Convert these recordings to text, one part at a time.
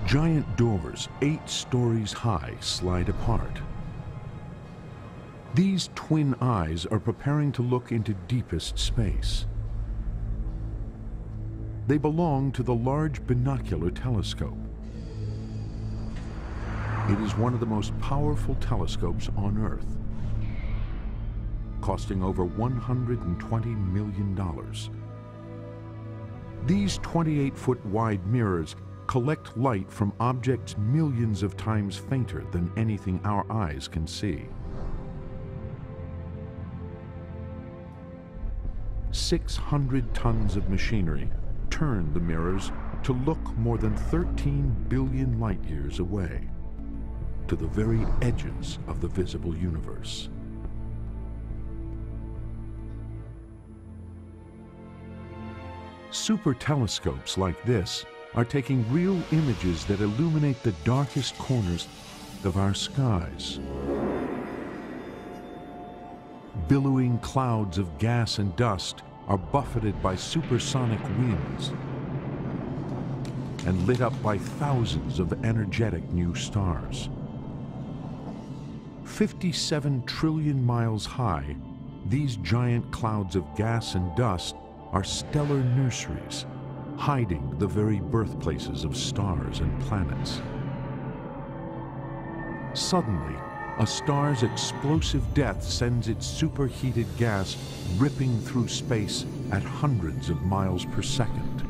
Giant doors 8 stories high slide apart. These twin eyes are preparing to look into deepest space. They belong to the Large Binocular Telescope. It is one of the most powerful telescopes on Earth, costing over $120 million. These 28-foot wide mirrors collect light from objects millions of times fainter than anything our eyes can see. 600 tons of machinery turn the mirrors to look more than 13 billion light years away, to the very edges of the visible universe. Super telescopes like this are taking real images that illuminate the darkest corners of our skies. Billowing clouds of gas and dust are buffeted by supersonic winds and lit up by thousands of energetic new stars. 57 trillion miles high, these giant clouds of gas and dust are stellar nurseries, hiding the very birthplaces of stars and planets. Suddenly, a star's explosive death sends its superheated gas ripping through space at hundreds of miles per second.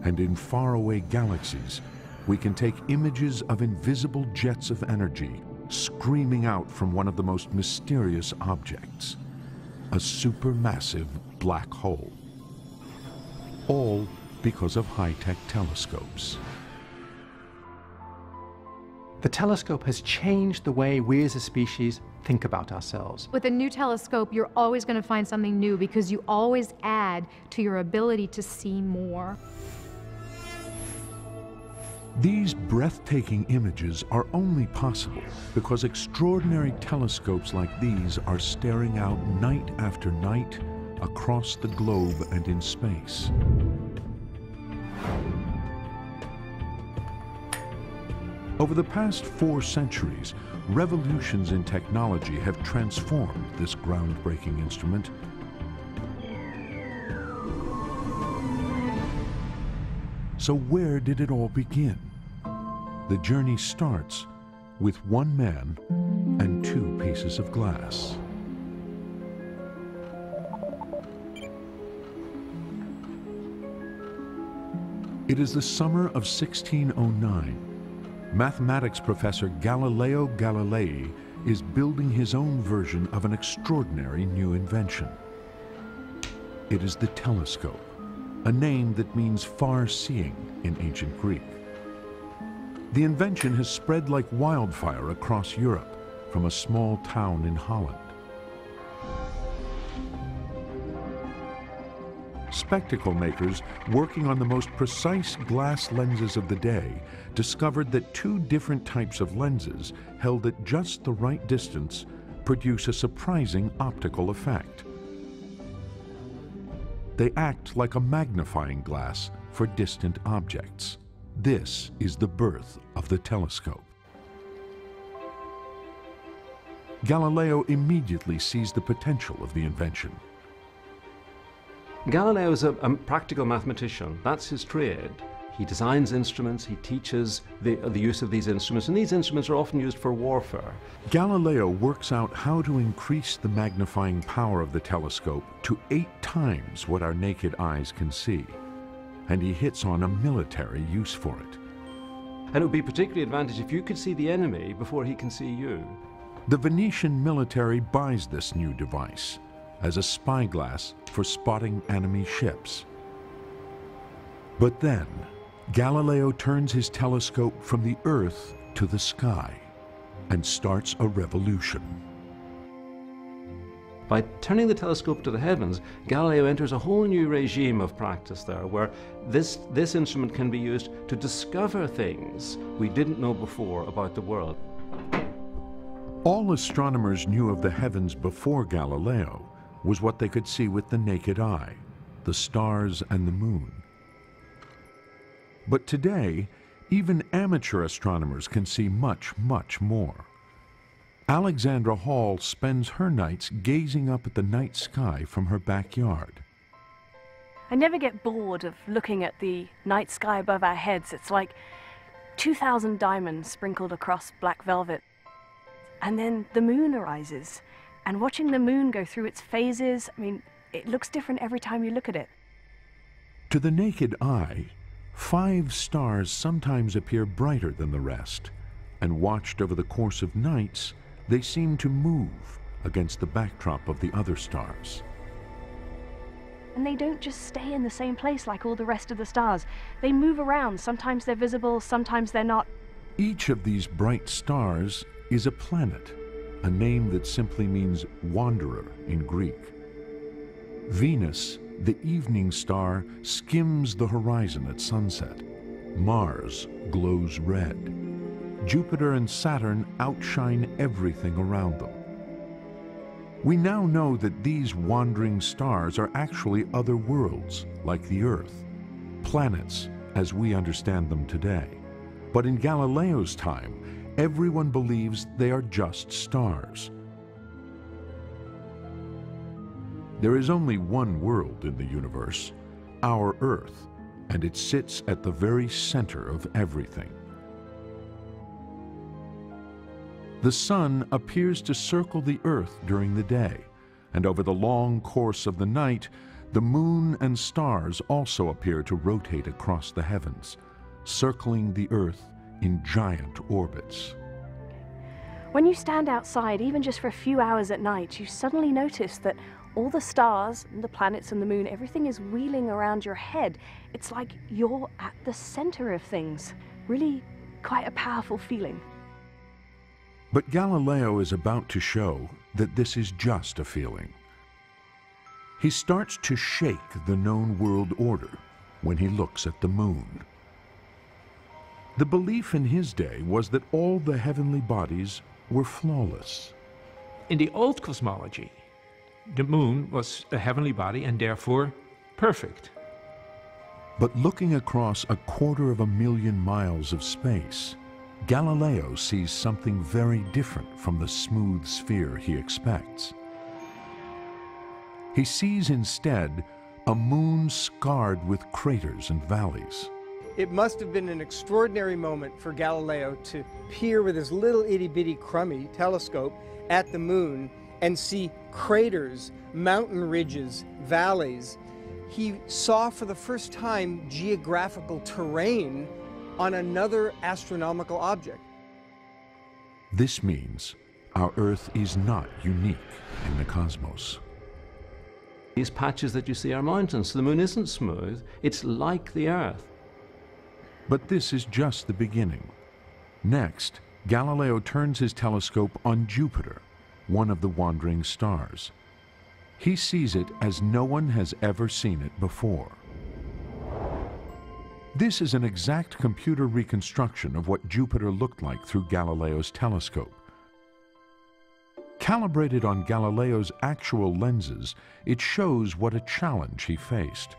And in faraway galaxies, we can take images of invisible jets of energy screaming out from one of the most mysterious objects, a supermassive black hole. All because of high-tech telescopes. The telescope has changed the way we as a species think about ourselves. With a new telescope, you're always going to find something new because you always add to your ability to see more. These breathtaking images are only possible because extraordinary telescopes like these are staring out night after night across the globe and in space. Over the past 4 centuries, revolutions in technology have transformed this groundbreaking instrument. So where did it all begin? The journey starts with one man and 2 pieces of glass. It is the summer of 1609. Mathematics professor Galileo Galilei is building his own version of an extraordinary new invention. It is the telescope, a name that means far-seeing in ancient Greek. The invention has spread like wildfire across Europe from a small town in Holland. Spectacle makers working on the most precise glass lenses of the day discovered that 2 different types of lenses held at just the right distance produce a surprising optical effect. They act like a magnifying glass for distant objects. This is the birth of the telescope. Galileo immediately sees the potential of the invention. Galileo is a practical mathematician. That's his trade. He designs instruments, he teaches the use of these instruments, and these instruments are often used for warfare. Galileo works out how to increase the magnifying power of the telescope to 8 times what our naked eyes can see, and he hits on a military use for it. And it would be particularly advantageous if you could see the enemy before he can see you. The Venetian military buys this new device as a spyglass for spotting enemy ships. But then, Galileo turns his telescope from the Earth to the sky and starts a revolution. By turning the telescope to the heavens, Galileo enters a whole new regime of practice there, where this instrument can be used to discover things we didn't know before about the world. All astronomers knew of the heavens before Galileo was what they could see with the naked eye, the stars and the moon. But today, even amateur astronomers can see much, much more. Alexandra Hall spends her nights gazing up at the night sky from her backyard. I never get bored of looking at the night sky above our heads. It's like 2,000 diamonds sprinkled across black velvet. And then the moon arises, and watching the moon go through its phases, I mean, it looks different every time you look at it. To the naked eye, 5 stars sometimes appear brighter than the rest, and watched over the course of nights, they seem to move against the backdrop of the other stars. And they don't just stay in the same place like all the rest of the stars. They move around. Sometimes they're visible, sometimes they're not. Each of these bright stars is a planet, a name that simply means wanderer in Greek. Venus, the evening star, skims the horizon at sunset. Mars glows red. Jupiter and Saturn outshine everything around them. We now know that these wandering stars are actually other worlds, like the Earth, planets as we understand them today. But in Galileo's time, everyone believes they are just stars. There is only one world in the universe, our Earth, and it sits at the very center of everything. The sun appears to circle the Earth during the day, and over the long course of the night, the moon and stars also appear to rotate across the heavens, circling the Earth in giant orbits. When you stand outside, even just for a few hours at night, you suddenly notice that all the stars, and the planets and the moon, everything is wheeling around your head. It's like you're at the center of things. Really quite a powerful feeling. But Galileo is about to show that this is just a feeling. He starts to shake the known world order when he looks at the moon. The belief in his day was that all the heavenly bodies were flawless. In the old cosmology, the moon was a heavenly body and therefore perfect. But looking across 250,000 miles of space, Galileo sees something very different from the smooth sphere he expects. He sees instead a moon scarred with craters and valleys. It must have been an extraordinary moment for Galileo to peer with his little itty-bitty crummy telescope at the moon and see craters, mountain ridges, valleys. He saw for the first time geographical terrain on another astronomical object. This means our Earth is not unique in the cosmos. These patches that you see are mountains. The moon isn't smooth. It's like the Earth. But this is just the beginning. Next, Galileo turns his telescope on Jupiter, one of the wandering stars. He sees it as no one has ever seen it before. This is an exact computer reconstruction of what Jupiter looked like through Galileo's telescope. Calibrated on Galileo's actual lenses, it shows what a challenge he faced.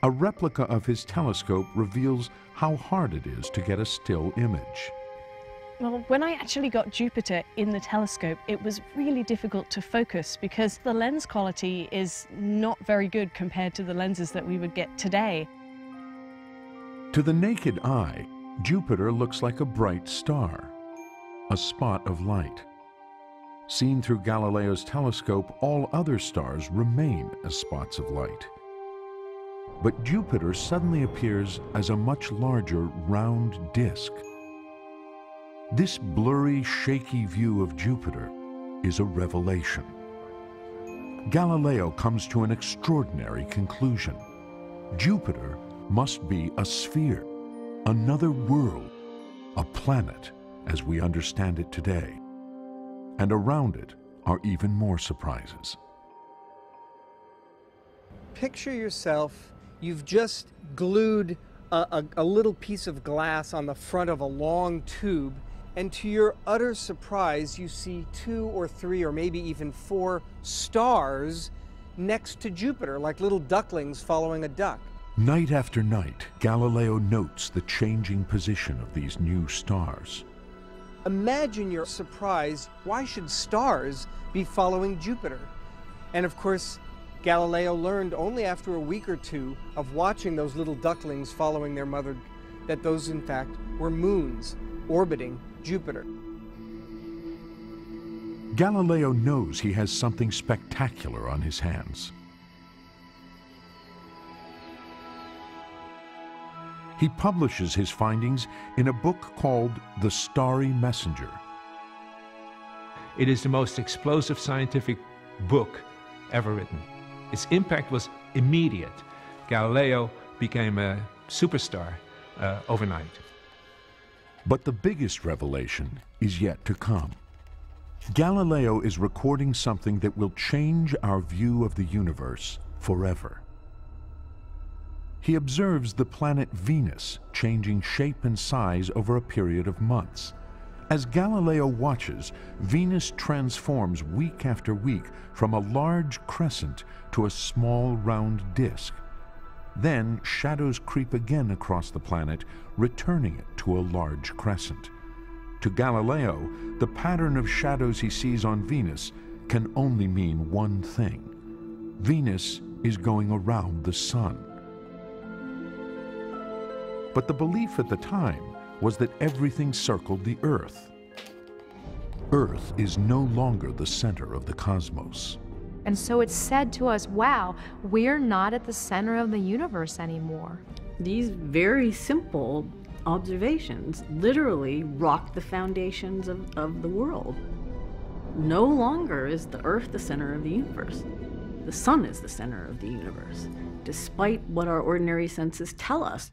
A replica of his telescope reveals how hard it is to get a still image. Well, when I actually got Jupiter in the telescope, it was really difficult to focus because the lens quality is not very good compared to the lenses that we would get today. To the naked eye, Jupiter looks like a bright star, a spot of light. Seen through Galileo's telescope, all other stars remain as spots of light. But Jupiter suddenly appears as a much larger round disk. This blurry, shaky view of Jupiter is a revelation. Galileo comes to an extraordinary conclusion. Jupiter must be a sphere, another world, a planet as we understand it today. And around it are even more surprises. Picture yourself, you've just glued a little piece of glass on the front of a long tube, and to your utter surprise, you see 2 or 3 or maybe even 4 stars next to Jupiter, like little ducklings following a duck. Night after night, Galileo notes the changing position of these new stars. Imagine your surprise. Why should stars be following Jupiter? And of course, Galileo learned only after a week or two of watching those little ducklings following their mother that those, in fact, were moons orbiting Jupiter. Galileo knows he has something spectacular on his hands. He publishes his findings in a book called The Starry Messenger. It is the most explosive scientific book ever written. Its impact was immediate. Galileo became a superstar overnight. But the biggest revelation is yet to come. Galileo is recording something that will change our view of the universe forever. He observes the planet Venus changing shape and size over a period of months. As Galileo watches, Venus transforms week after week from a large crescent to a small round disk. Then shadows creep again across the planet, returning it to a large crescent. To Galileo, the pattern of shadows he sees on Venus can only mean one thing. Venus is going around the sun. But the belief at the time was that everything circled the Earth. Earth is no longer the center of the cosmos. And so it's said to us, wow, we're not at the center of the universe anymore. These very simple observations literally rocked the foundations of the world. No longer is the Earth the center of the universe. The sun is the center of the universe, despite what our ordinary senses tell us.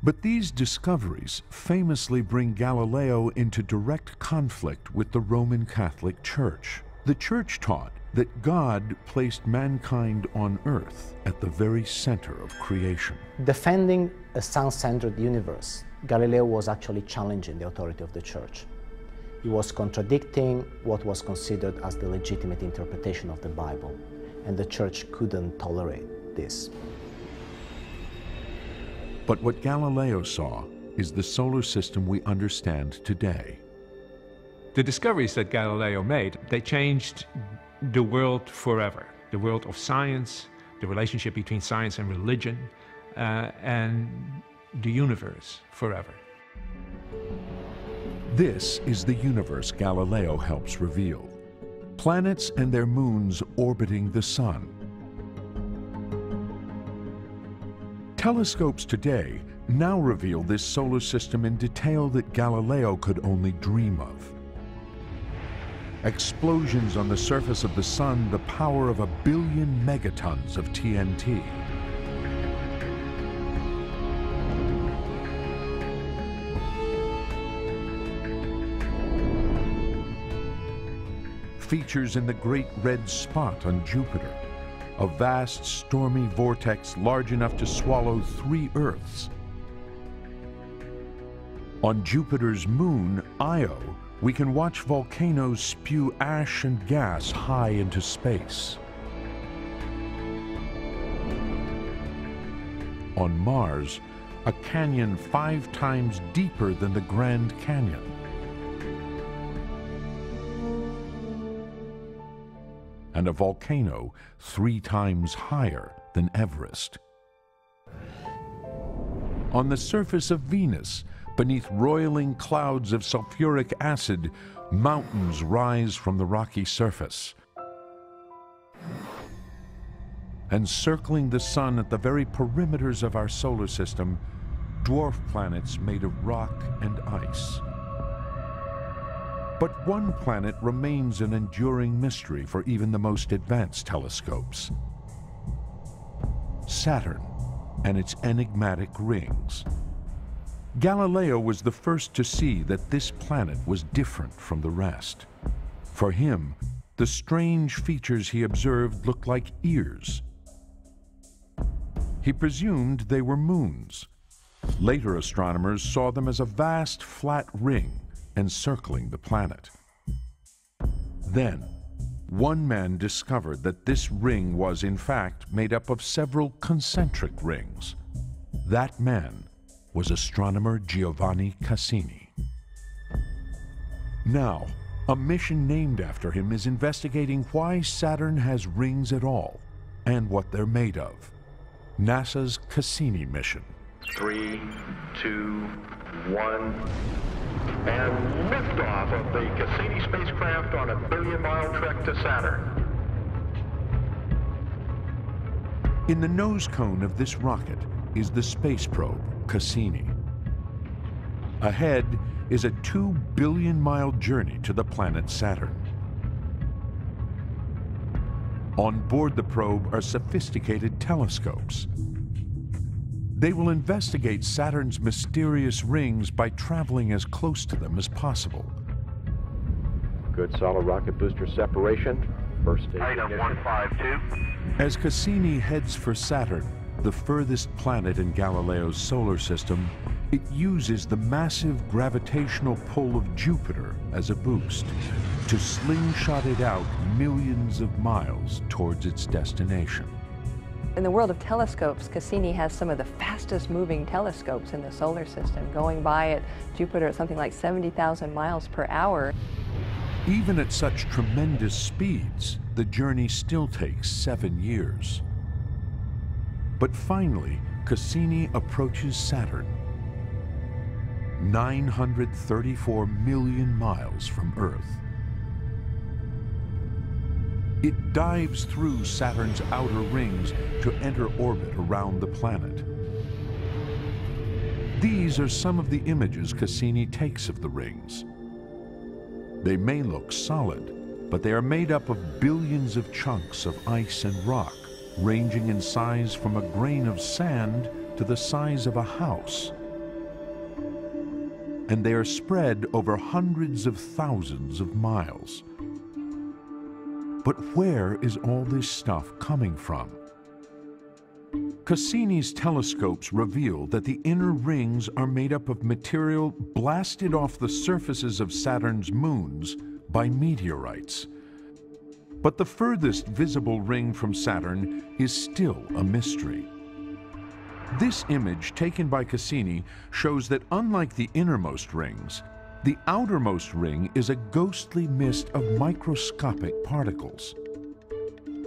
But these discoveries famously bring Galileo into direct conflict with the Roman Catholic Church. The Church taught that God placed mankind on Earth at the very center of creation. Defending a sun-centered universe, Galileo was actually challenging the authority of the Church. He was contradicting what was considered as the legitimate interpretation of the Bible, and the Church couldn't tolerate this. But what Galileo saw is the solar system we understand today. The discoveries that Galileo made, they changed the world forever. The world of science, the relationship between science and religion, and the universe forever. This is the universe Galileo helps reveal. Planets and their moons orbiting the sun. Telescopes today now reveal this solar system in detail that Galileo could only dream of. Explosions on the surface of the sun, the power of 1 billion megatons of TNT. Features in the Great Red Spot on Jupiter, a vast stormy vortex large enough to swallow 3 Earths. On Jupiter's moon, Io, we can watch volcanoes spew ash and gas high into space. On Mars, a canyon 5 times deeper than the Grand Canyon. And a volcano 3 times higher than Everest. On the surface of Venus, beneath roiling clouds of sulfuric acid, mountains rise from the rocky surface. And circling the sun at the very perimeters of our solar system, dwarf planets made of rock and ice. But one planet remains an enduring mystery for even the most advanced telescopes. Saturn and its enigmatic rings. Galileo was the first to see that this planet was different from the rest. For him, the strange features he observed looked like ears. He presumed they were moons. Later astronomers saw them as a vast flat ring encircling the planet. Then, one man discovered that this ring was in fact made up of several concentric rings. That man was astronomer Giovanni Cassini. Now, a mission named after him is investigating why Saturn has rings at all and what they're made of. NASA's Cassini mission. 3, 2, 1, and liftoff of the Cassini spacecraft on a billion-mile trek to Saturn. In the nose cone of this rocket is the space probe, Cassini. Ahead is a 2 billion-mile journey to the planet Saturn. On board the probe are sophisticated telescopes. They will investigate Saturn's mysterious rings by traveling as close to them as possible. Good solid rocket booster separation. First stage Item 152. As Cassini heads for Saturn, the furthest planet in Galileo's solar system, it uses the massive gravitational pull of Jupiter as a boost to slingshot it out millions of miles towards its destination. In the world of telescopes, Cassini has some of the fastest moving telescopes in the solar system, going by at Jupiter at something like 70,000 miles per hour. Even at such tremendous speeds, the journey still takes 7 years. But finally, Cassini approaches Saturn, 934 million miles from Earth. It dives through Saturn's outer rings to enter orbit around the planet. These are some of the images Cassini takes of the rings. They may look solid, but they are made up of billions of chunks of ice and rock, ranging in size from a grain of sand to the size of a house. And they are spread over hundreds of thousands of miles. But where is all this stuff coming from? Cassini's telescopes reveal that the inner rings are made up of material blasted off the surfaces of Saturn's moons by meteorites. But the furthest visible ring from Saturn is still a mystery. This image taken by Cassini shows that unlike the innermost rings, the outermost ring is a ghostly mist of microscopic particles.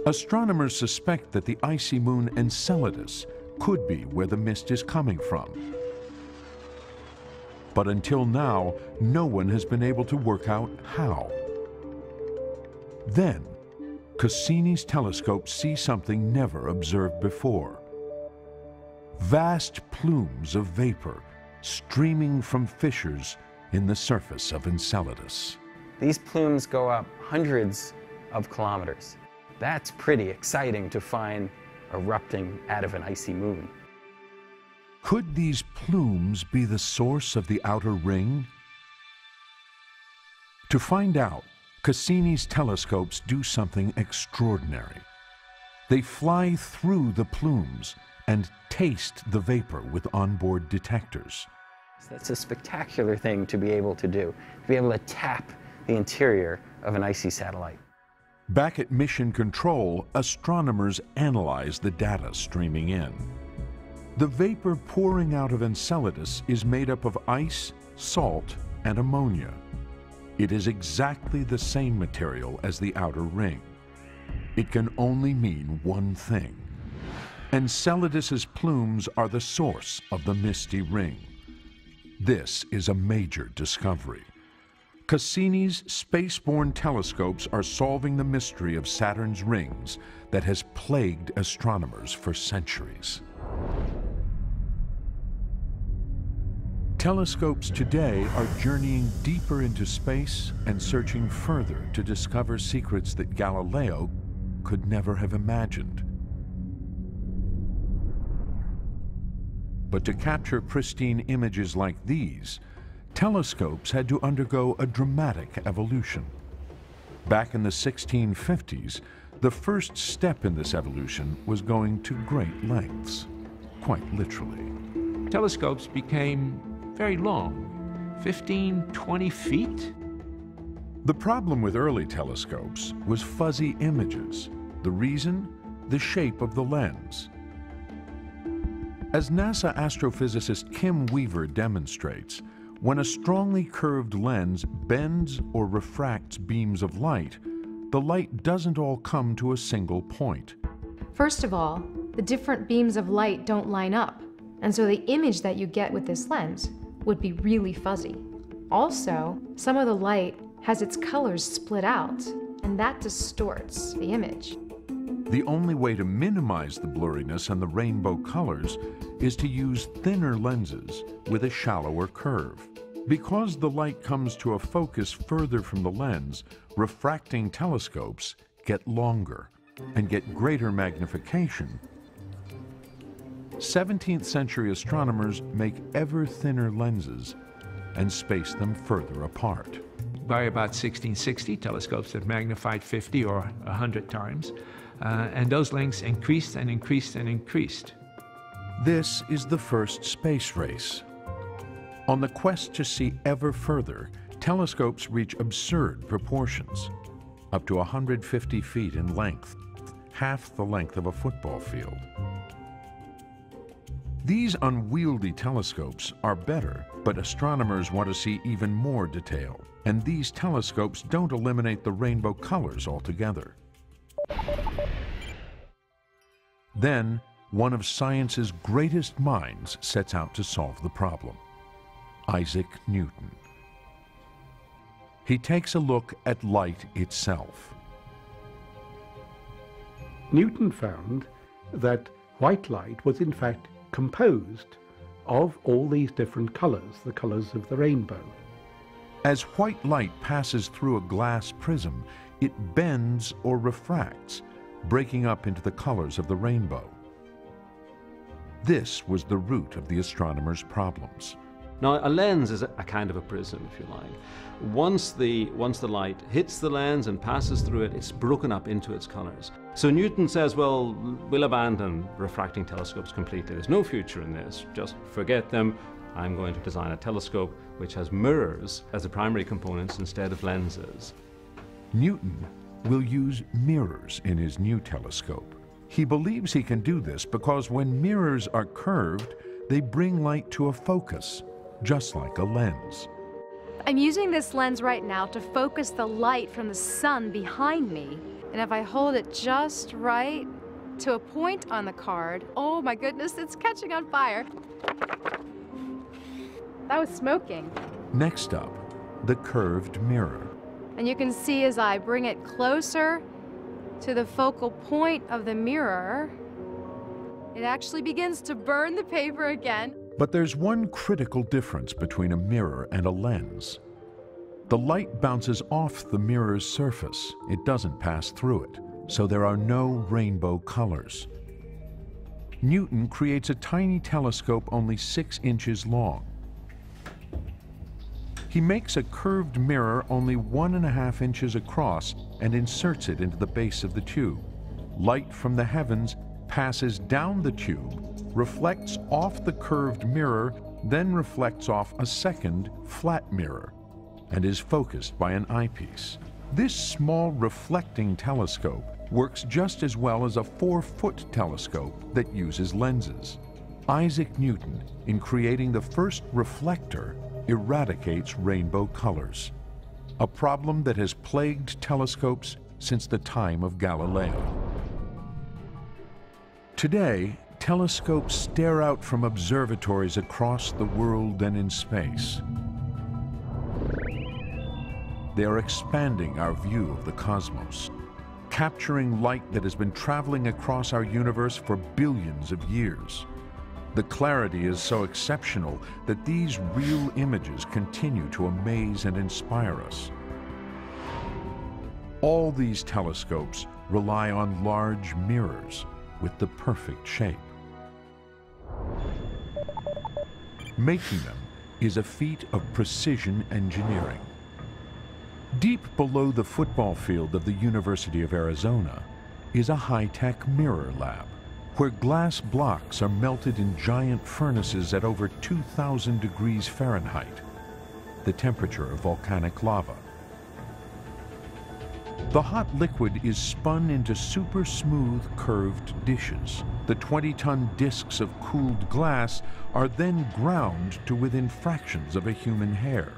Astronomers suspect that the icy moon Enceladus could be where the mist is coming from. But until now, no one has been able to work out how. Then, Cassini's telescopes see something never observed before. Vast plumes of vapor streaming from fissures in the surface of Enceladus. These plumes go up hundreds of kilometers. That's pretty exciting to find erupting out of an icy moon. Could these plumes be the source of the outer ring? To find out, Cassini's telescopes do something extraordinary. They fly through the plumes and taste the vapor with onboard detectors. That's a spectacular thing to be able to do, to be able to tap the interior of an icy satellite. Back at Mission Control, astronomers analyze the data streaming in. The vapor pouring out of Enceladus is made up of ice, salt, and ammonia. It is exactly the same material as the outer ring. It can only mean one thing. Enceladus's plumes are the source of the misty ring. This is a major discovery. Cassini's spaceborne telescopes are solving the mystery of Saturn's rings that has plagued astronomers for centuries. Telescopes today are journeying deeper into space and searching further to discover secrets that Galileo could never have imagined. But to capture pristine images like these, telescopes had to undergo a dramatic evolution. Back in the 1650s, the first step in this evolution was going to great lengths, quite literally. Telescopes became very long, 15, 20 feet. The problem with early telescopes was fuzzy images. The reason? The shape of the lens. As NASA astrophysicist Kim Weaver demonstrates, when a strongly curved lens bends or refracts beams of light, the light doesn't all come to a single point. First of all, the different beams of light don't line up, and so the image that you get with this lens would be really fuzzy. Also, some of the light has its colors split out, and that distorts the image. The only way to minimize the blurriness and the rainbow colors is to use thinner lenses with a shallower curve. Because the light comes to a focus further from the lens, refracting telescopes get longer and get greater magnification. 17th century astronomers make ever thinner lenses and space them further apart. By about 1660, telescopes had magnified 50 or 100 times, and those lengths increased and increased and increased. This is the first space race. On the quest to see ever further, telescopes reach absurd proportions, up to 150 feet in length, half the length of a football field. These unwieldy telescopes are better, but astronomers want to see even more detail, and these telescopes don't eliminate the rainbow colors altogether. Then, one of science's greatest minds sets out to solve the problem: Isaac Newton. He takes a look at light itself. Newton found that white light was in fact composed of all these different colors, the colors of the rainbow. As white light passes through a glass prism, it bends or refracts, breaking up into the colors of the rainbow. This was the root of the astronomer's problems. Now, a lens is a kind of a prism, if you like. Once the light hits the lens and passes through it, it's broken up into its colors. So Newton says, well, we'll abandon refracting telescopes completely. There's no future in this. Just forget them. I'm going to design a telescope which has mirrors as the primary components instead of lenses. Newton will use mirrors in his new telescope. He believes he can do this because when mirrors are curved, they bring light to a focus, just like a lens. I'm using this lens right now to focus the light from the sun behind me. And if I hold it just right to a point on the card, oh my goodness, it's catching on fire. That was smoking. Next up, the curved mirror. And you can see as I bring it closer to the focal point of the mirror, it actually begins to burn the paper again. But there's one critical difference between a mirror and a lens. The light bounces off the mirror's surface. It doesn't pass through it, so there are no rainbow colors. Newton creates a tiny telescope only 6 inches long. He makes a curved mirror only 1.5 inches across and inserts it into the base of the tube. Light from the heavens passes down the tube, reflects off the curved mirror, then reflects off a second flat mirror, and is focused by an eyepiece. This small reflecting telescope works just as well as a 4-foot telescope that uses lenses. Isaac Newton, in creating the first reflector, eradicates rainbow colors, a problem that has plagued telescopes since the time of Galileo. Today, telescopes stare out from observatories across the world and in space. They are expanding our view of the cosmos, capturing light that has been traveling across our universe for billions of years. The clarity is so exceptional that these real images continue to amaze and inspire us. All these telescopes rely on large mirrors with the perfect shape. Making them is a feat of precision engineering. Deep below the football field of the University of Arizona is a high-tech mirror lab, where glass blocks are melted in giant furnaces at over 2,000 degrees Fahrenheit, the temperature of volcanic lava. The hot liquid is spun into super smooth curved dishes. The 20-ton discs of cooled glass are then ground to within fractions of a human hair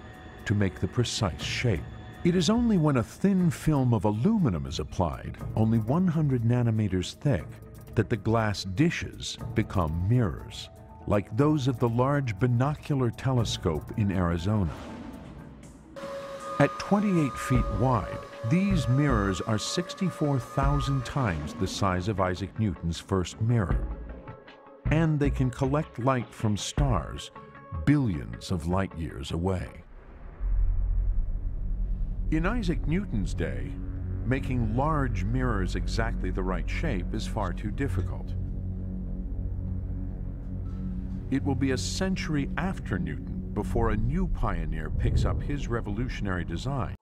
to make the precise shape. It is only when a thin film of aluminum is applied, only 100 nanometers thick, that the glass dishes become mirrors, like those of the large binocular telescope in Arizona. At 28 feet wide, these mirrors are 64,000 times the size of Isaac Newton's first mirror. And they can collect light from stars billions of light years away. In Isaac Newton's day, making large mirrors exactly the right shape is far too difficult. It will be a century after Newton before a new pioneer picks up his revolutionary design.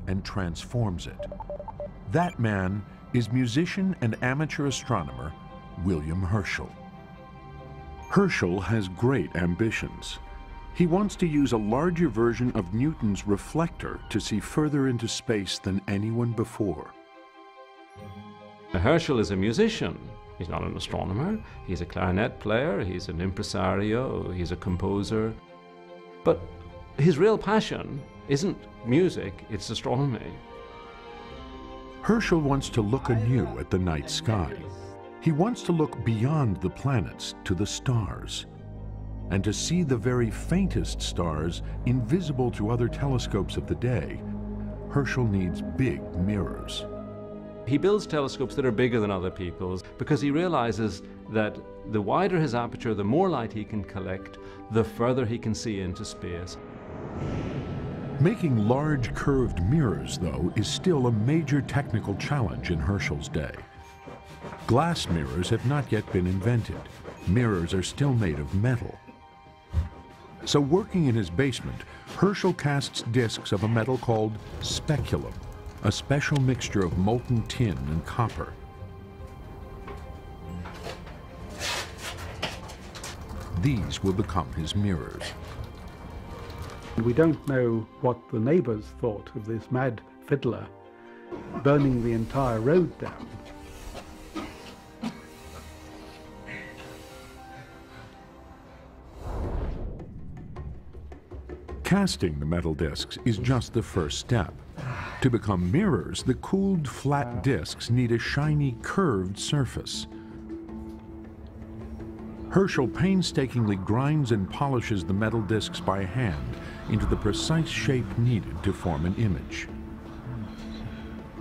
And transforms it. That man is musician and amateur astronomer William Herschel. Herschel has great ambitions. He wants to use a larger version of Newton's reflector to see further into space than anyone before. Herschel is a musician. He's not an astronomer. He's a clarinet player, he's an impresario, he's a composer. But his real passion isn't music, it's astronomy. Herschel wants to look anew at the night sky. He wants to look beyond the planets to the stars, and to see the very faintest stars invisible to other telescopes of the day. Herschel needs big mirrors. He builds telescopes that are bigger than other people's because he realizes that the wider his aperture, the more light he can collect, the further he can see into space. Making large curved mirrors, though, is still a major technical challenge in Herschel's day. Glass mirrors have not yet been invented. Mirrors are still made of metal. So working in his basement, Herschel casts discs of a metal called speculum, a special mixture of molten tin and copper. These will become his mirrors. We don't know what the neighbors thought of this mad fiddler burning the entire road down. Casting the metal discs is just the first step. To become mirrors, the cooled flat discs need a shiny curved surface. Herschel painstakingly grinds and polishes the metal discs by hand into the precise shape needed to form an image.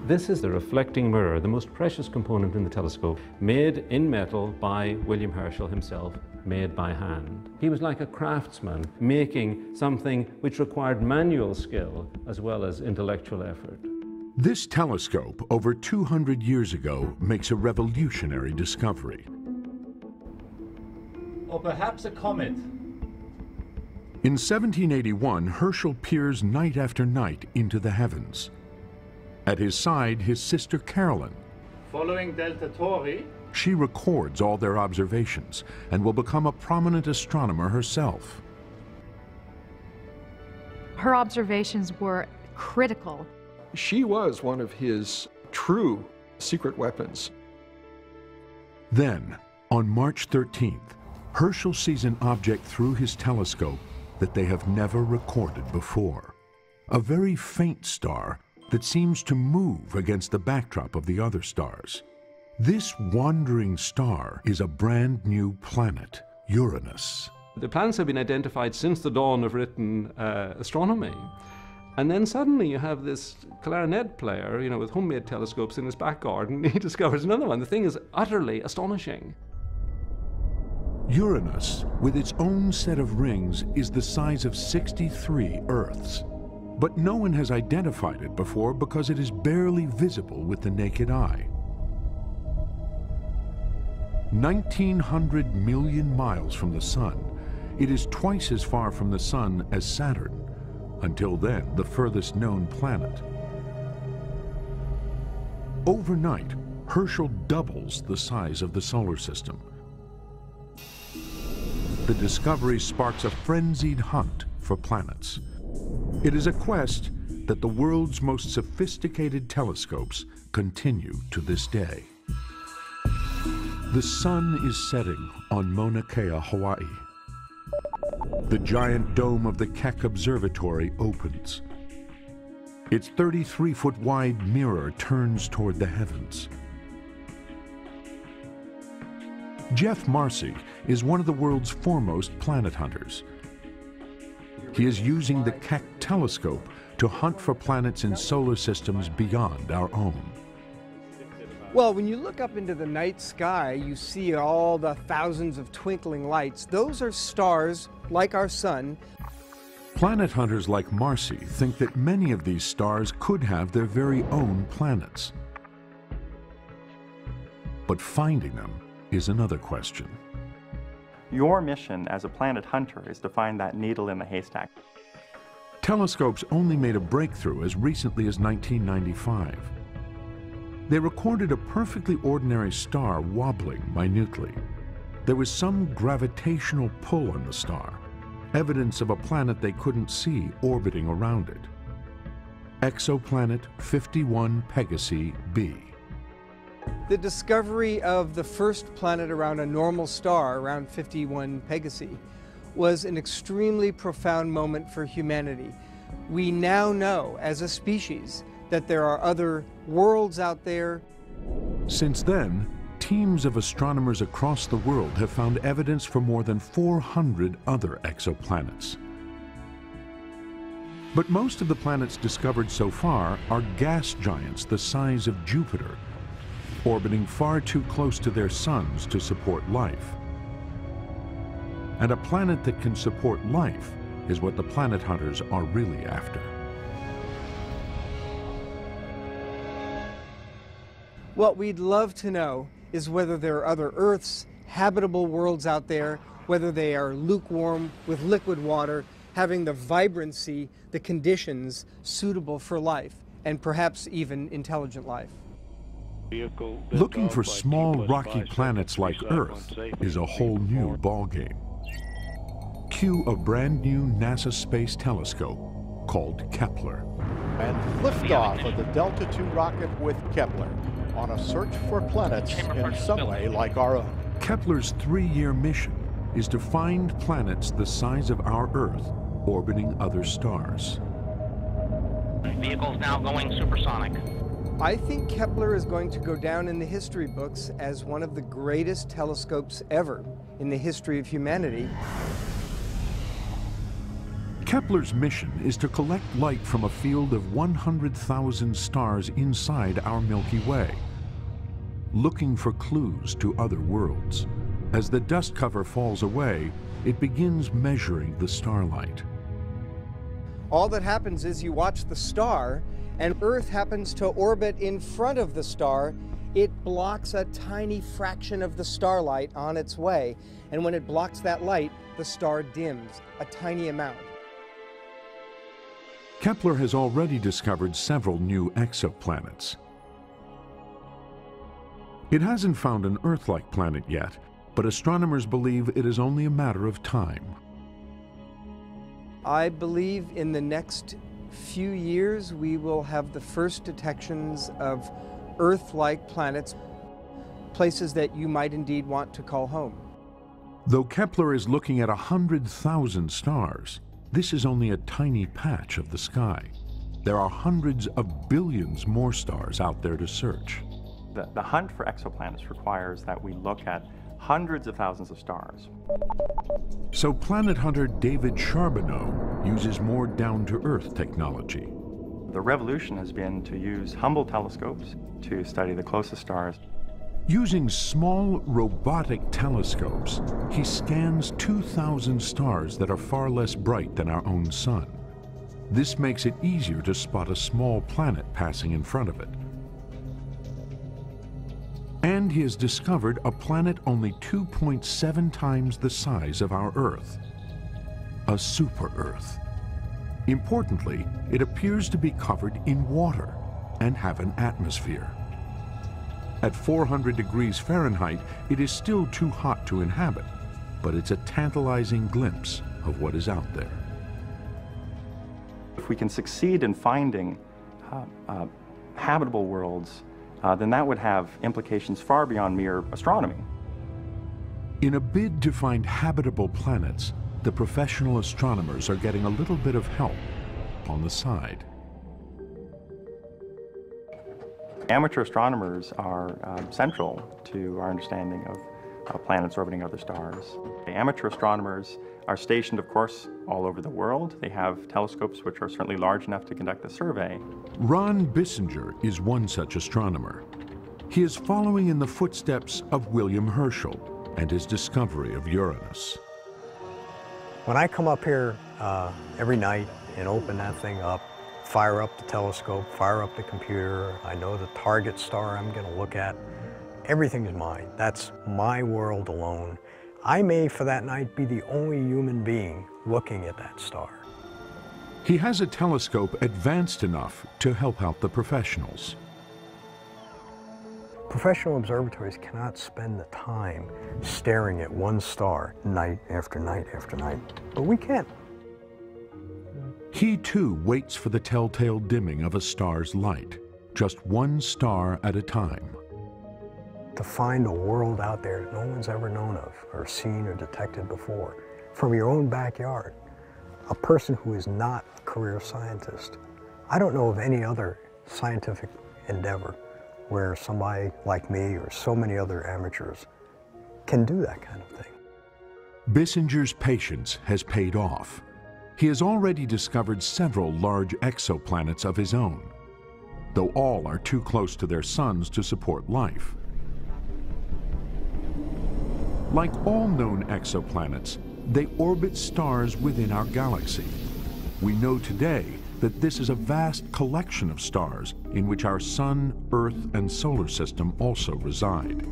This is the reflecting mirror, the most precious component in the telescope, made in metal by William Herschel himself, made by hand. He was like a craftsman, making something which required manual skill as well as intellectual effort. This telescope, over 200 years ago, makes a revolutionary discovery. Or perhaps a comet. In 1781, Herschel peers night after night into the heavens. At his side, his sister Carolyn. Following Delta Tauri, she records all their observations and will become a prominent astronomer herself. Her observations were critical. She was one of his true secret weapons. Then, on March 13th, Herschel sees an object through his telescope that they have never recorded before. A very faint star that seems to move against the backdrop of the other stars. This wandering star is a brand new planet, Uranus. The planets have been identified since the dawn of written astronomy. And then suddenly you have this clarinet player, you know, with homemade telescopes in his back garden. He discovers another one. The thing is utterly astonishing. Uranus, with its own set of rings, is the size of 63 Earths. But no one has identified it before because it is barely visible with the naked eye. 1,900 million miles from the Sun, it is twice as far from the Sun as Saturn, until then the furthest known planet. overnight, Herschel doubles the size of the solar system. The discovery sparks a frenzied hunt for planets. It is a quest that the world's most sophisticated telescopes continue to this day. The sun is setting on Mauna Kea, Hawaii. The giant dome of the Keck Observatory opens. Its 33-foot wide mirror turns toward the heavens. Jeff Marcy is one of the world's foremost planet hunters. He is using the Keck telescope to hunt for planets in solar systems beyond our own. Well, when you look up into the night sky, you see all the thousands of twinkling lights. Those are stars like our sun. Planet hunters like Marcy think that many of these stars could have their very own planets. But finding them is another question. Your mission as a planet hunter is to find that needle in the haystack. Telescopes only made a breakthrough as recently as 1995. They recorded a perfectly ordinary star wobbling minutely. There was some gravitational pull on the star, evidence of a planet they couldn't see orbiting around it. Exoplanet 51 Pegasi b. The discovery of the first planet around a normal star, around 51 Pegasi, was an extremely profound moment for humanity. We now know, as a species, that there are other worlds out there. Since then, teams of astronomers across the world have found evidence for more than 400 other exoplanets. But most of the planets discovered so far are gas giants the size of Jupiter, orbiting far too close to their suns to support life. And a planet that can support life is what the planet hunters are really after. What we'd love to know is whether there are other Earths, habitable worlds out there, whether they are lukewarm with liquid water, having the vibrancy, the conditions suitable for life, and perhaps even intelligent life. Looking for small rocky planets like Earth is a whole new ballgame. Cue a brand new NASA space telescope called Kepler. And liftoff of the Delta II rocket with Kepler on a search for planets in some way like our own. Kepler's 3-year mission is to find planets the size of our Earth orbiting other stars. Vehicle's now going supersonic. I think Kepler is going to go down in the history books as one of the greatest telescopes ever in the history of humanity. Kepler's mission is to collect light from a field of 100,000 stars inside our Milky Way, looking for clues to other worlds. As the dust cover falls away, it begins measuring the starlight. All that happens is you watch the star, and Earth happens to orbit in front of the star. It blocks a tiny fraction of the starlight on its way, and when it blocks that light, the star dims a tiny amount. Kepler has already discovered several new exoplanets. It hasn't found an Earth-like planet yet, but astronomers believe it is only a matter of time. I believe in the next few years we will have the first detections of Earth-like planets, places that you might indeed want to call home. Though Kepler is looking at 100,000 stars, this is only a tiny patch of the sky. There are hundreds of billions more stars out there to search. The hunt for exoplanets requires that we look at hundreds of thousands of stars. So planet hunter David Charbonneau uses more down-to-earth technology. The revolution has been to use Hubble telescopes to study the closest stars. Using small robotic telescopes, he scans 2,000 stars that are far less bright than our own sun. This makes it easier to spot a small planet passing in front of it. And he has discovered a planet only 2.7 times the size of our Earth, a super-Earth. Importantly, it appears to be covered in water and have an atmosphere. At 400 degrees Fahrenheit, it is still too hot to inhabit, but it's a tantalizing glimpse of what is out there. If we can succeed in finding habitable worlds, then that would have implications far beyond mere astronomy. In a bid to find habitable planets, the professional astronomers are getting a little bit of help on the side. Amateur astronomers are central to our understanding of planets orbiting other stars. The amateur astronomers are stationed, of course, all over the world. They have telescopes which are certainly large enough to conduct the survey. Ron Bissinger is one such astronomer. He is following in the footsteps of William Herschel and his discovery of Uranus. When I come up here every night and open that thing up, fire up the telescope, fire up the computer, I know the target star I'm going to look at. Everything's mine. That's my world alone. I may, for that night, be the only human being looking at that star. He has a telescope advanced enough to help out the professionals. Professional observatories cannot spend the time staring at one star night after night after night, but we can. He too waits for the telltale dimming of a star's light, just one star at a time. To find a world out there that no one's ever known of or seen or detected before, from your own backyard, a person who is not a career scientist. I don't know of any other scientific endeavor where somebody like me or so many other amateurs can do that kind of thing. Bissinger's patience has paid off. He has already discovered several large exoplanets of his own, though all are too close to their suns to support life. Like all known exoplanets, they orbit stars within our galaxy. We know today that this is a vast collection of stars in which our Sun, Earth, and solar system also reside.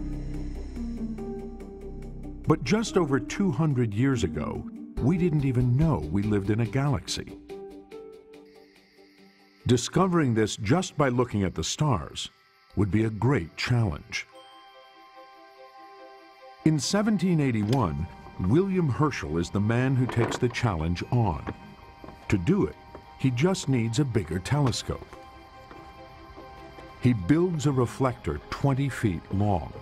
But just over 200 years ago, we didn't even know we lived in a galaxy. Discovering this just by looking at the stars would be a great challenge. In 1781, William Herschel is the man who takes the challenge on. To do it, he just needs a bigger telescope. He builds a reflector 20 feet long.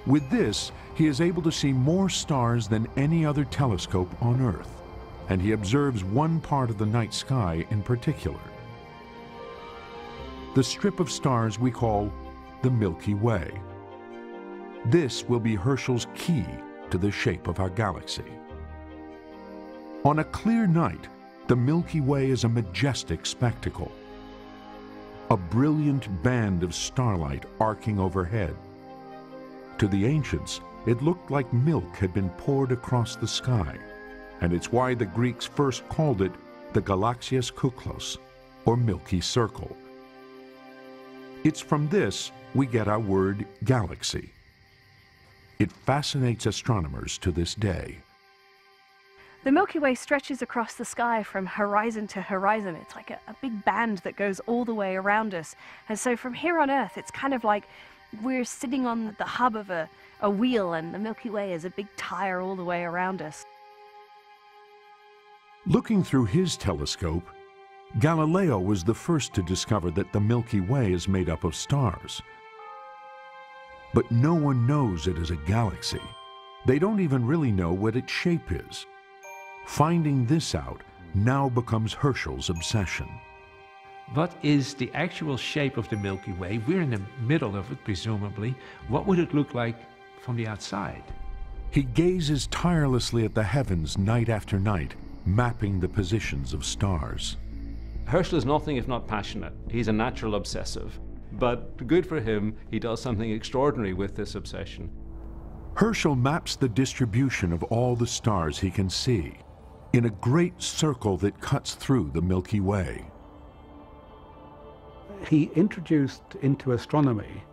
With this, he is able to see more stars than any other telescope on Earth, and he observes one part of the night sky in particular. The strip of stars we call the Milky Way. This will be Herschel's key to the shape of our galaxy. On a clear night, the Milky Way is a majestic spectacle. A brilliant band of starlight arcing overhead. To the ancients, it looked like milk had been poured across the sky, and it's why the Greeks first called it the Galaxias Kuklos, or Milky Circle. It's from this we get our word galaxy. It fascinates astronomers to this day. The Milky Way stretches across the sky from horizon to horizon. It's like a big band that goes all the way around us. And so from here on Earth, it's kind of like we're sitting on the hub of a wheel, and the Milky Way is a big tire all the way around us. Looking through his telescope, Galileo was the first to discover that the Milky Way is made up of stars. But no one knows it is a galaxy. They don't even really know what its shape is. Finding this out now becomes Herschel's obsession. What is the actual shape of the Milky Way? We're in the middle of it, presumably. What would it look like from the outside? He gazes tirelessly at the heavens night after night, mapping the positions of stars. Herschel is nothing if not passionate. He's a natural obsessive. But good for him, he does something extraordinary with this obsession. Herschel maps the distribution of all the stars he can see in a great circle that cuts through the Milky Way. He introduced into astronomy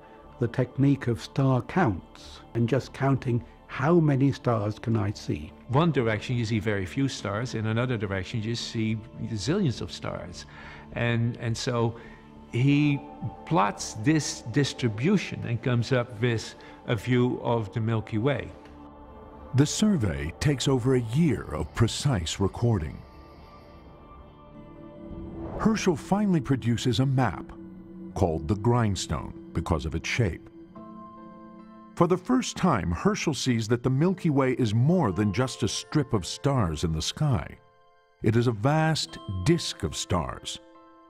the technique of star counts and just counting how many stars can I see. One direction you see very few stars, in another direction you see zillions of stars. And so he plots this distribution and comes up with a view of the Milky Way. The survey takes over a year of precise recording. Herschel finally produces a map called the grindstone because of its shape. For the first time, Herschel sees that the Milky Way is more than just a strip of stars in the sky. It is a vast disk of stars,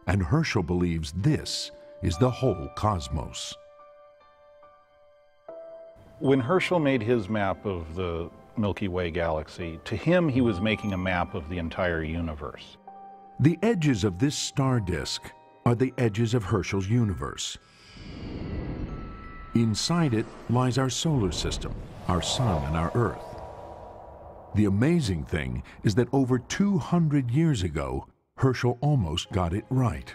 and Herschel believes this is the whole cosmos. When Herschel made his map of the Milky Way galaxy, to him he was making a map of the entire universe. The edges of this star disk are the edges of Herschel's universe. Inside it lies our solar system, our sun and our Earth. The amazing thing is that over 200 years ago, Herschel almost got it right.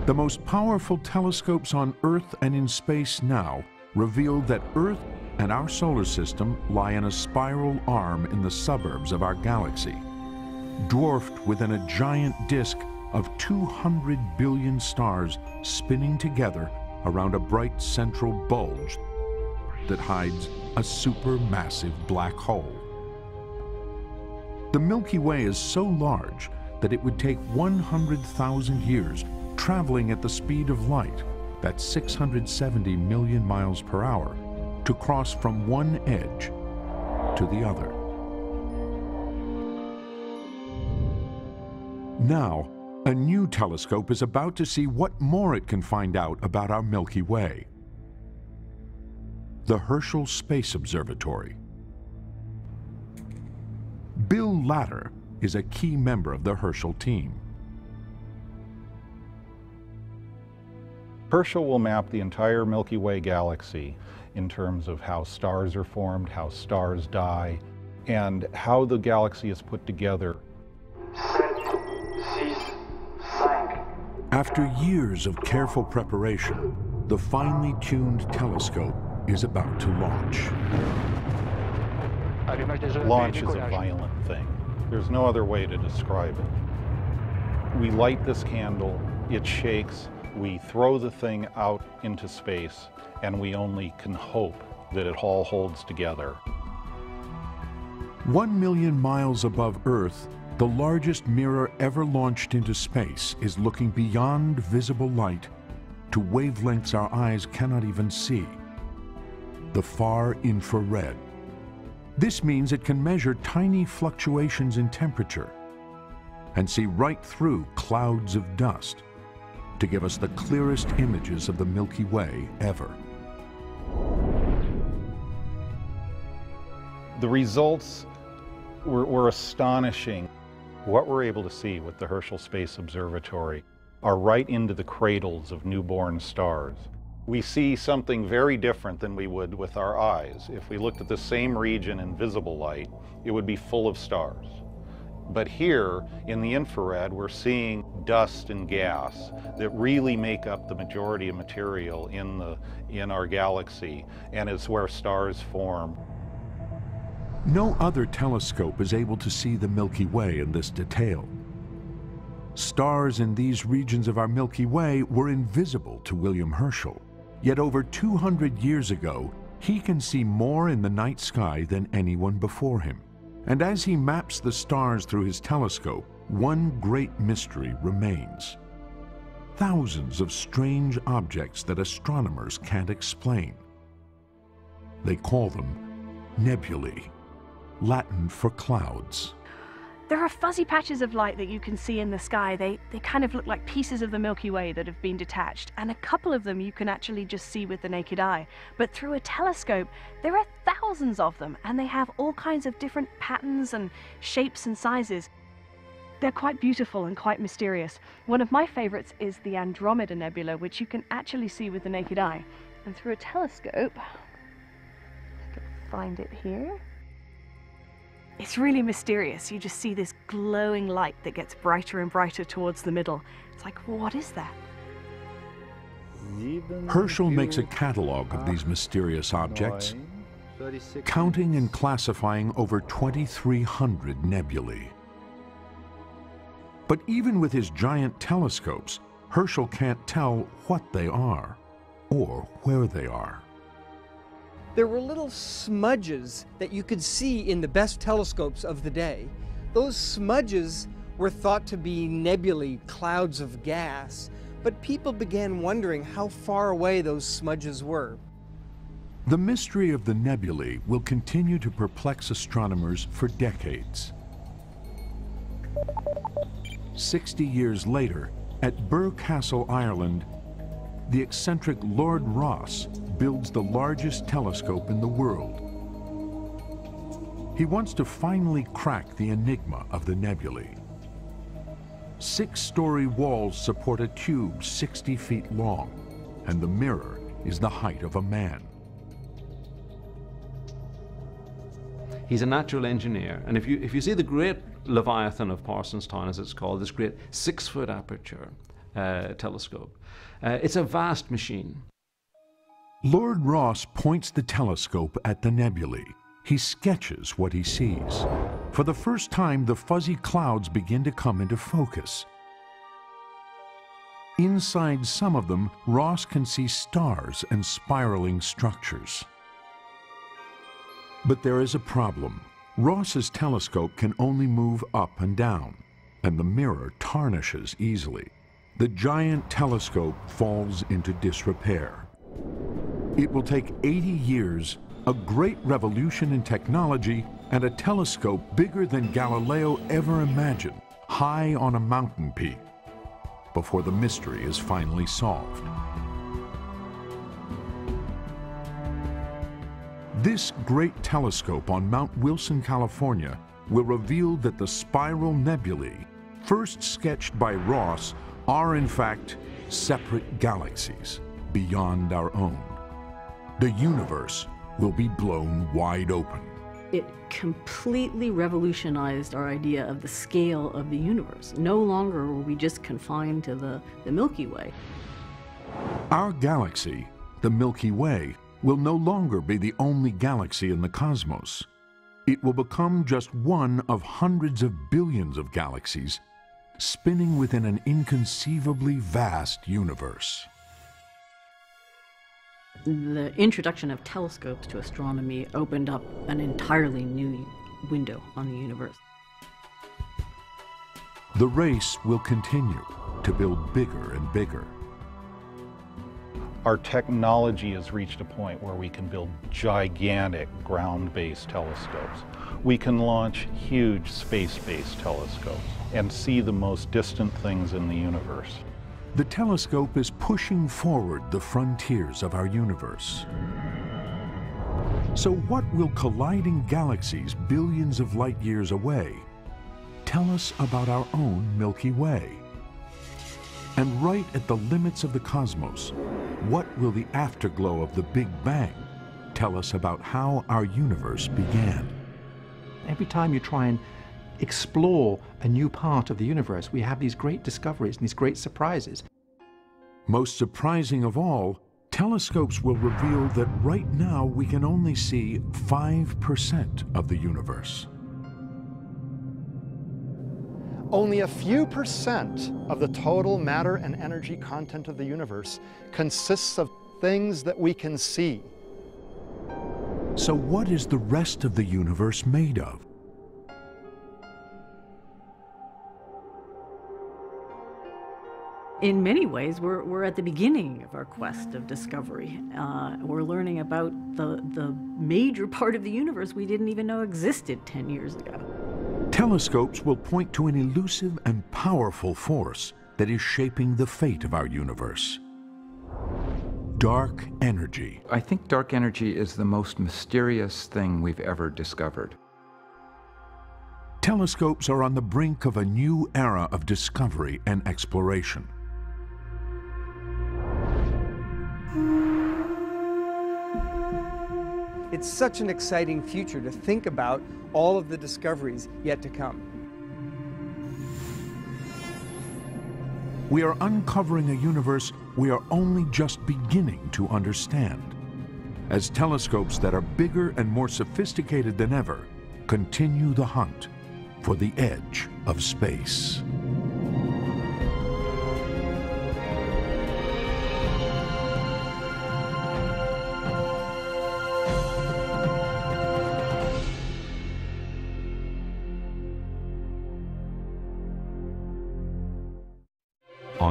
The most powerful telescopes on Earth and in space now reveal that Earth and our solar system lie in a spiral arm in the suburbs of our galaxy, dwarfed within a giant disk of 200 billion stars spinning together around a bright central bulge that hides a supermassive black hole. The Milky Way is so large that it would take 100,000 years traveling at the speed of light, that's 670 million miles per hour, to cross from one edge to the other. Now, a new telescope is about to see what more it can find out about our Milky Way. The Herschel Space Observatory. Bill Latter is a key member of the Herschel team. Herschel will map the entire Milky Way galaxy in terms of how stars are formed, how stars die, and how the galaxy is put together. After years of careful preparation, the finely tuned telescope is about to launch. Launch is a violent thing. There's no other way to describe it. We light this candle, it shakes, we throw the thing out into space, and we only can hope that it all holds together. 1 million miles above Earth, the largest mirror ever launched into space is looking beyond visible light to wavelengths our eyes cannot even see, the far infrared. This means it can measure tiny fluctuations in temperature and see right through clouds of dust to give us the clearest images of the Milky Way ever. The results were astonishing. What we're able to see with the Herschel Space Observatory are right into the cradles of newborn stars. We see something very different than we would with our eyes. If we looked at the same region in visible light, it would be full of stars. But here, in the infrared, we're seeing dust and gas that really make up the majority of material in our galaxy, and it's where stars form. No other telescope is able to see the Milky Way in this detail. Stars in these regions of our Milky Way were invisible to William Herschel. Yet over 200 years ago, he can see more in the night sky than anyone before him. And as he maps the stars through his telescope, one great mystery remains. Thousands of strange objects that astronomers can't explain. They call them nebulae, Latin for clouds. There are fuzzy patches of light that you can see in the sky. They kind of look like pieces of the Milky Way that have been detached, and a couple of them you can actually just see with the naked eye. But through a telescope, there are thousands of them, and they have all kinds of different patterns and shapes and sizes. They're quite beautiful and quite mysterious. One of my favorites is the Andromeda Nebula, which you can actually see with the naked eye. And through a telescope, I can find it here. It's really mysterious. You just see this glowing light that gets brighter and brighter towards the middle. It's like, what is that? Herschel makes a catalog of these mysterious objects, counting and classifying over 2,300 nebulae. But even with his giant telescopes, Herschel can't tell what they are or where they are. There were little smudges that you could see in the best telescopes of the day. Those smudges were thought to be nebulae, clouds of gas, but people began wondering how far away those smudges were. The mystery of the nebulae will continue to perplex astronomers for decades. 60 years later, at Birr Castle, Ireland, the eccentric Lord Rosse builds the largest telescope in the world. He wants to finally crack the enigma of the nebulae. 6-story walls support a tube 60 feet long, and the mirror is the height of a man. He's a natural engineer, and if you see the great Leviathan of Parsonstown, as it's called, this great 6-foot aperture telescope, it's a vast machine. Lord Rosse points the telescope at the nebulae. He sketches what he sees. For the first time, the fuzzy clouds begin to come into focus. Inside some of them, Rosse can see stars and spiraling structures. But there is a problem. Rosse's telescope can only move up and down, and the mirror tarnishes easily. The giant telescope falls into disrepair. It will take 80 years, a great revolution in technology, and a telescope bigger than Galileo ever imagined, high on a mountain peak, before the mystery is finally solved. This great telescope on Mount Wilson, California, will reveal that the spiral nebulae, first sketched by Rosse, are in fact separate galaxies beyond our own. The universe will be blown wide open. It completely revolutionized our idea of the scale of the universe. No longer were we just confined to the Milky Way. Our galaxy, the Milky Way, will no longer be the only galaxy in the cosmos. It will become just one of hundreds of billions of galaxies spinning within an inconceivably vast universe. The introduction of telescopes to astronomy opened up an entirely new window on the universe. The race will continue to build bigger and bigger. Our technology has reached a point where we can build gigantic ground-based telescopes. We can launch huge space-based telescopes and see the most distant things in the universe. The telescope is pushing forward the frontiers of our universe. So what will colliding galaxies billions of light years away tell us about our own Milky Way? And right at the limits of the cosmos, what will the afterglow of the Big Bang tell us about how our universe began? Every time you try and explore a new part of the universe, we have these great discoveries and these great surprises. Most surprising of all, telescopes will reveal that right now we can only see 5% of the universe. Only a few percent of the total matter and energy content of the universe consists of things that we can see. So what is the rest of the universe made of? In many ways, we're at the beginning of our quest of discovery. We're learning about the major part of the universe we didn't even know existed 10 years ago. Telescopes will point to an elusive and powerful force that is shaping the fate of our universe. Dark energy. I think dark energy is the most mysterious thing we've ever discovered. Telescopes are on the brink of a new era of discovery and exploration. It's such an exciting future to think about all of the discoveries yet to come. We are uncovering a universe we are only just beginning to understand, as telescopes that are bigger and more sophisticated than ever continue the hunt for the edge of space.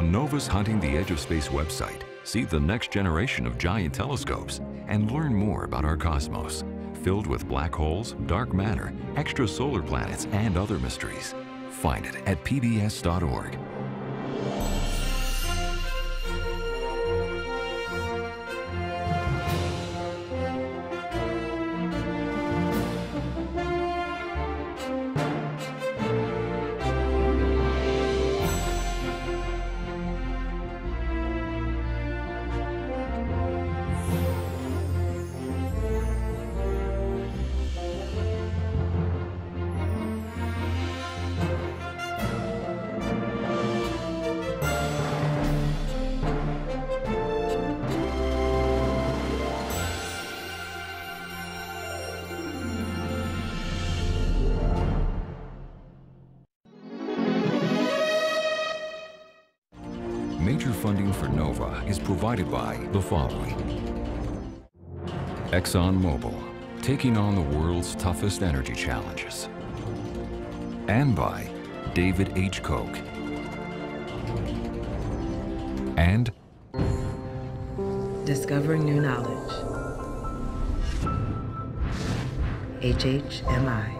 On NOVA's Hunting the Edge of Space website, see the next generation of giant telescopes and learn more about our cosmos, filled with black holes, dark matter, extrasolar planets, and other mysteries. Find it at pbs.org. Major funding for NOVA is provided by the following: ExxonMobil, taking on the world's toughest energy challenges. And by David H. Koch. And discovering new knowledge. HHMI.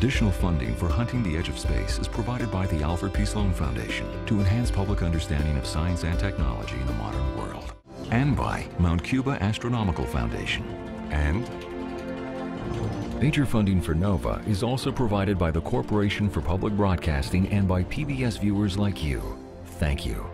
additional funding for Hunting the Edge of Space is provided by the Alfred P. Sloan Foundation to enhance public understanding of science and technology in the modern world. And by Mount Cuba Astronomical Foundation. And major funding for NOVA is also provided by the Corporation for Public Broadcasting and by PBS viewers like you. Thank you.